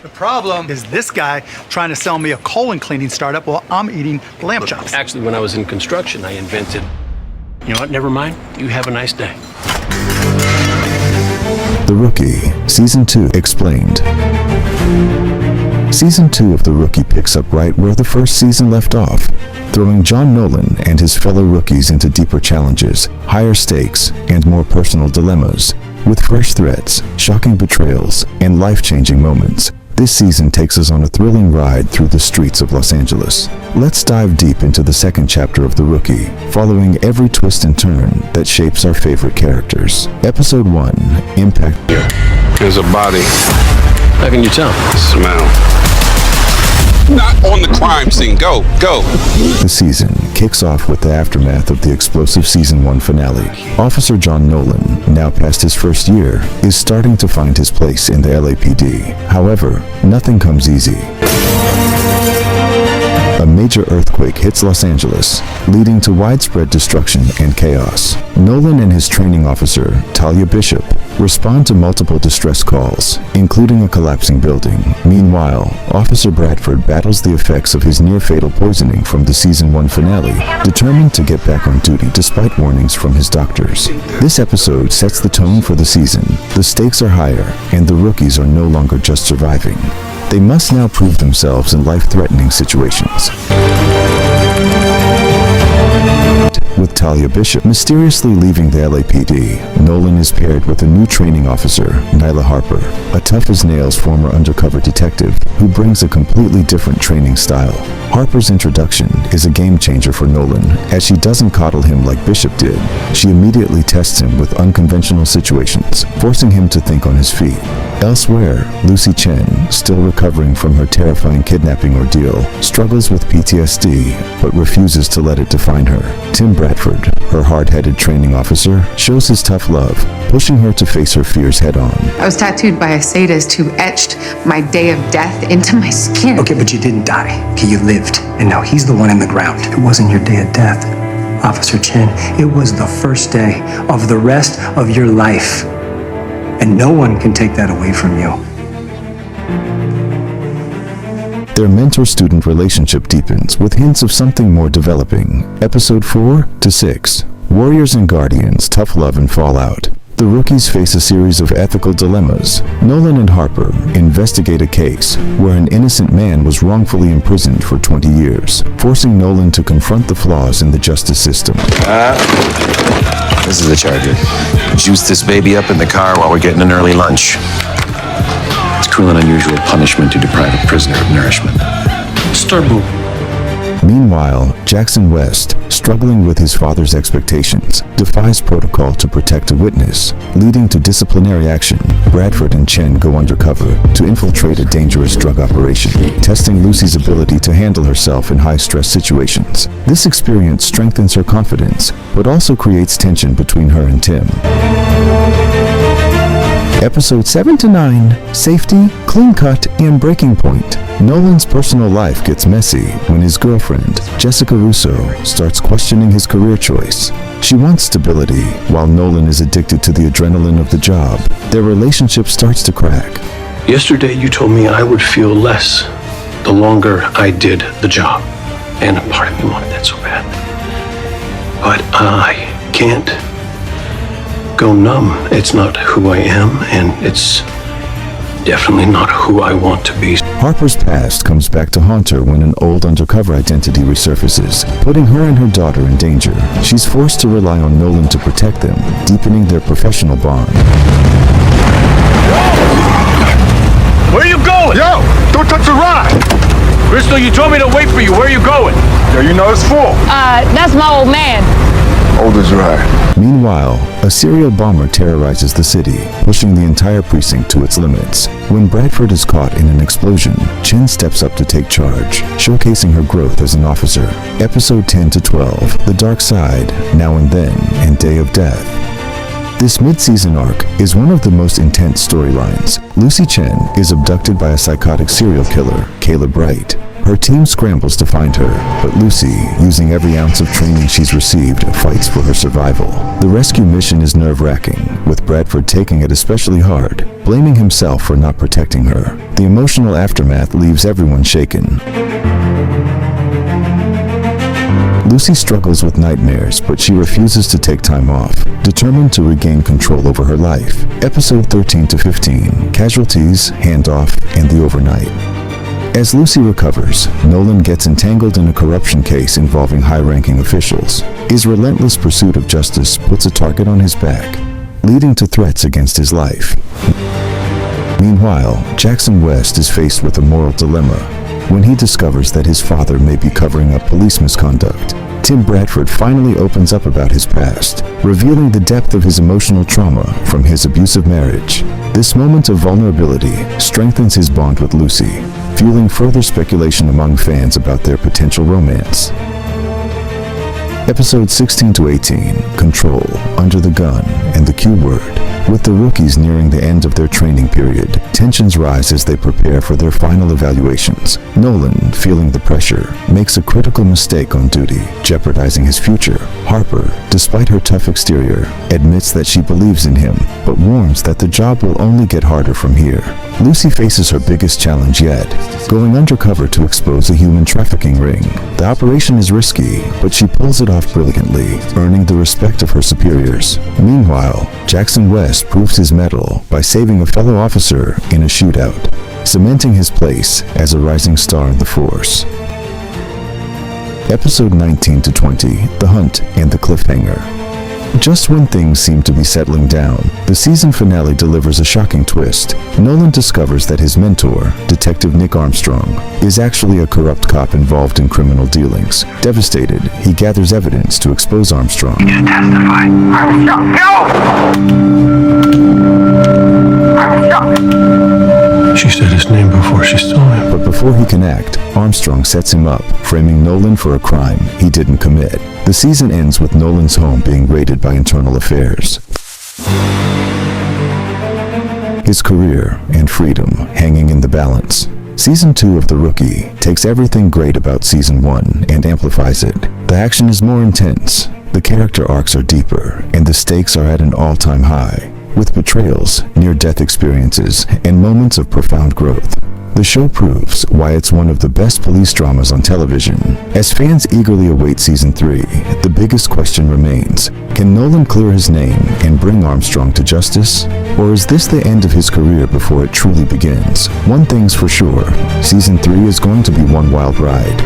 The problem is this guy trying to sell me a colon cleaning startup while I'm eating lamb chops. Actually, when I was in construction, I invented... You know what? Never mind. You have a nice day. The Rookie, Season 2 Explained. Season 2 of The Rookie picks up right where the first season left off, throwing John Nolan and his fellow rookies into deeper challenges, higher stakes, and more personal dilemmas. With fresh threats, shocking betrayals, and life-changing moments, this season takes us on a thrilling ride through the streets of Los Angeles. Let's dive deep into the second chapter of The Rookie, following every twist and turn that shapes our favorite characters. Episode 1, Impact. There's a body. How can you tell? Smell. Not on the crime scene. Go. The season kicks off with the aftermath of the explosive Season 1 finale. Officer John Nolan, now past his first year, is starting to find his place in the LAPD. However, nothing comes easy. A major earthquake hits Los Angeles, leading to widespread destruction and chaos. Nolan and his training officer, Talia Bishop, respond to multiple distress calls, including a collapsing building. Meanwhile, Officer Bradford battles the effects of his near-fatal poisoning from the Season 1 finale, determined to get back on duty despite warnings from his doctors. This episode sets the tone for the season. The stakes are higher, and the rookies are no longer just surviving. They must now prove themselves in life-threatening situations. With Talia Bishop mysteriously leaving the LAPD, Nolan is paired with a new training officer, Nyla Harper, a tough-as-nails former undercover detective who brings a completely different training style. Harper's introduction is a game-changer for Nolan, as she doesn't coddle him like Bishop did. She immediately tests him with unconventional situations, forcing him to think on his feet. Elsewhere, Lucy Chen, still recovering from her terrifying kidnapping ordeal, struggles with PTSD, but refuses to let it define her. Tim Bradford, her hard-headed training officer, shows his tough love, pushing her to face her fears head-on. I was tattooed by a sadist who etched my day of death into my skin. Okay, but you didn't die. Okay, you lived. And now he's the one in the ground. It wasn't your day of death, Officer Chen. It was the first day of the rest of your life. And no one can take that away from you. Their mentor-student relationship deepens with hints of something more developing. Episode 4 to 6. Warriors and Guardians, Tough Love and Fallout. The rookies face a series of ethical dilemmas. Nolan and Harper investigate a case where an innocent man was wrongfully imprisoned for 20 years, forcing Nolan to confront the flaws in the justice system. This is the charger. Juice this baby up in the car while we're getting an early lunch. It's cruel and unusual punishment to deprive a prisoner of nourishment. Starboom. Meanwhile, Jackson West, struggling with his father's expectations, defies protocol to protect a witness, leading to disciplinary action. Bradford and Chen go undercover to infiltrate a dangerous drug operation, testing Lucy's ability to handle herself in high-stress situations. This experience strengthens her confidence, but also creates tension between her and Tim. Episode 7 to 9, Safety, Clean Cut, and Breaking Point. Nolan's personal life gets messy when his girlfriend, Jessica Russo, starts questioning his career choice. She wants stability, while Nolan is addicted to the adrenaline of the job. Their relationship starts to crack. Yesterday you told me I would feel less the longer I did the job. And a part of me wanted that so bad. But I can't go numb. It's not who I am, and it's definitely not who I want to be. Harper's past comes back to haunt her when an old undercover identity resurfaces, putting her and her daughter in danger. She's forced to rely on Nolan to protect them, deepening their professional bond. Where are you going? Yo, don't touch the ride! Crystal, you told me to wait for you. Where are you going? Yo, you know it's full. That's my old man. Old as right. Meanwhile, a serial bomber terrorizes the city, pushing the entire precinct to its limits. When Bradford is caught in an explosion, Chen steps up to take charge, showcasing her growth as an officer. Episode 10 to 12, The Dark Side, Now and Then, and Day of Death. This mid-season arc is one of the most intense storylines. Lucy Chen is abducted by a psychotic serial killer, Caleb Wright. Her team scrambles to find her, but Lucy, using every ounce of training she's received, fights for her survival. The rescue mission is nerve-wracking, with Bradford taking it especially hard, blaming himself for not protecting her. The emotional aftermath leaves everyone shaken. Lucy struggles with nightmares, but she refuses to take time off, determined to regain control over her life. Episode 13 to 15, Casualties, Handoff, and the Overnight. As Lucy recovers, Nolan gets entangled in a corruption case involving high-ranking officials. His relentless pursuit of justice puts a target on his back, leading to threats against his life. Meanwhile, Jackson West is faced with a moral dilemma when he discovers that his father may be covering up police misconduct. Tim Bradford finally opens up about his past, revealing the depth of his emotional trauma from his abusive marriage. This moment of vulnerability strengthens his bond with Lucy, fueling further speculation among fans about their potential romance. Episodes 16 to 18, Control, Under the Gun, and the Q Word. With the rookies nearing the end of their training period, tensions rise as they prepare for their final evaluations. Nolan, feeling the pressure, makes a critical mistake on duty, jeopardizing his future. Harper, despite her tough exterior, admits that she believes in him, but warns that the job will only get harder from here. Lucy faces her biggest challenge yet, going undercover to expose a human trafficking ring. The operation is risky, but she pulls it off brilliantly, earning the respect of her superiors. Meanwhile, Jackson West proves his mettle by saving a fellow officer in a shootout, cementing his place as a rising star in the force. Episode 19 to 20, The Hunt and the Cliffhanger. Just when things seem to be settling down, the season finale delivers a shocking twist. Nolan discovers that his mentor, Detective Nick Armstrong, is actually a corrupt cop involved in criminal dealings. Devastated, he gathers evidence to expose Armstrong. Testify. Armstrong, no! Armstrong! She said his name before she saw him. But before he can act, Armstrong sets him up, framing Nolan for a crime he didn't commit. The season ends with Nolan's home being raided by Internal Affairs. His career and freedom hanging in the balance. Season 2 of The Rookie takes everything great about Season 1 and amplifies it. The action is more intense, the character arcs are deeper, and the stakes are at an all-time high, with betrayals, near-death experiences, and moments of profound growth. The show proves why it's one of the best police dramas on television. As fans eagerly await Season 3, the biggest question remains: can Nolan clear his name and bring Armstrong to justice? Or is this the end of his career before it truly begins? One thing's for sure, Season 3 is going to be one wild ride.